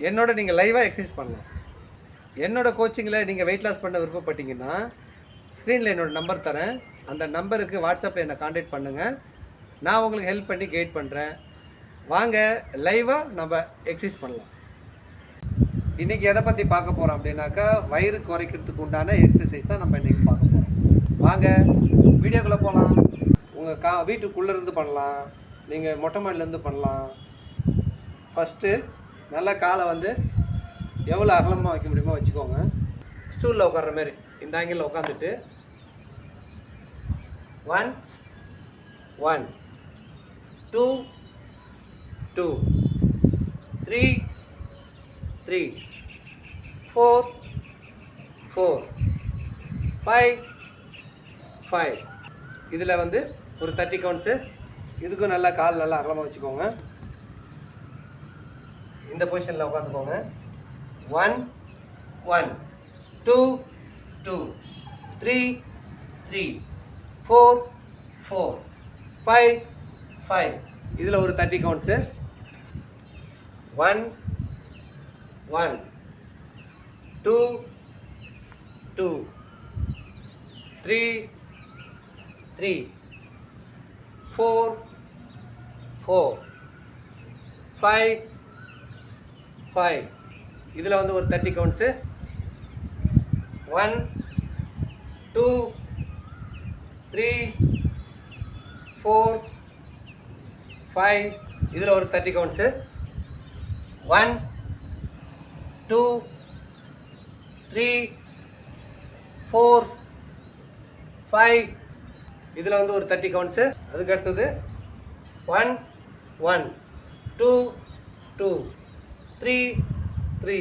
என்னோட நீங்கள் லைவாக எக்ஸசைஸ் பண்ணலாம். என்னோடய கோச்சிங்கில் நீங்கள் வெயிட் லாஸ் பண்ண விருப்பப்பட்டீங்கன்னா ஸ்க்ரீனில் என்னோடய நம்பர் தரேன். அந்த நம்பருக்கு வாட்ஸ்அப்பில் என்னை காண்டாக்ட் பண்ணுங்கள். நான் உங்களுக்கு ஹெல்ப் பண்ணி கைட் பண்ணுறேன். வாங்க லைவாக நம்ம எக்ஸசைஸ் பண்ணலாம். இன்றைக்கி எதை பற்றி பார்க்க போகிறோம் அப்படின்னாக்கா, வயிறு குறைக்கிறதுக்கு உண்டான எக்ஸசைஸ் தான் நம்ம இன்றைக்கி பார்க்க போகிறோம். வாங்க வீடியோக்குள்ளே போகலாம். உங்கள் வீட்டுக்குள்ளே இருந்து பண்ணலாம், நீங்கள் மொட்டை மாடிலேருந்து பண்ணலாம். ஃபஸ்ட்டு நல்லா காலை வந்து எவ்வளோ அகலமாக வைக்க முடியுமோ வச்சுக்கோங்க. ஸ்டூலில் உட்கார்ற மாதிரி இந்த ஆங்கிளில் உட்காந்துட்டு 1 1 2 2 3 3 4 4 5 5. இதில் வந்து ஒரு 30 கவுண்ட்ஸு. இதுக்கும் நல்லா கால் நல்லா அகலமாக வச்சுக்கோங்க. இந்த பொசிஷனில் உட்காந்துக்கோங்க. 1 1 2 2 3 3 4 4 5 5. இதில் ஒரு 30 கவுண்ட்ஸு. 1 1 2 2 3 3 4 4 5 5. இதில் வந்து ஒரு 30 கவுண்ட்ஸு. 1 2 3 4 5. இதில் ஒரு 30 கவுண்ட்ஸு. 1 2 3 4 5. இதில் வந்து ஒரு 30 கவுண்ட்ஸு. அதுக்கு அடுத்தது 1 1 2 2 3 3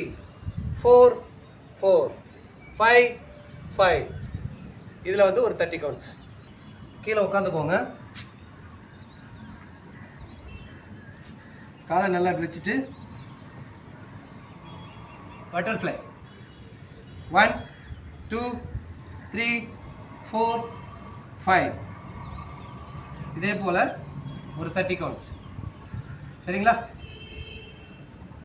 4 4 5 5. இதில் வந்து ஒரு 30 கவுண்ட்ஸ். கீழே உட்காந்துக்கோங்க. காலை நல்லா வச்சுட்டு பட்டர்ஃப்ளை 1 2 3 4 5. இதே போல் ஒரு 30 கவுண்ட்ஸ். சரிங்களா?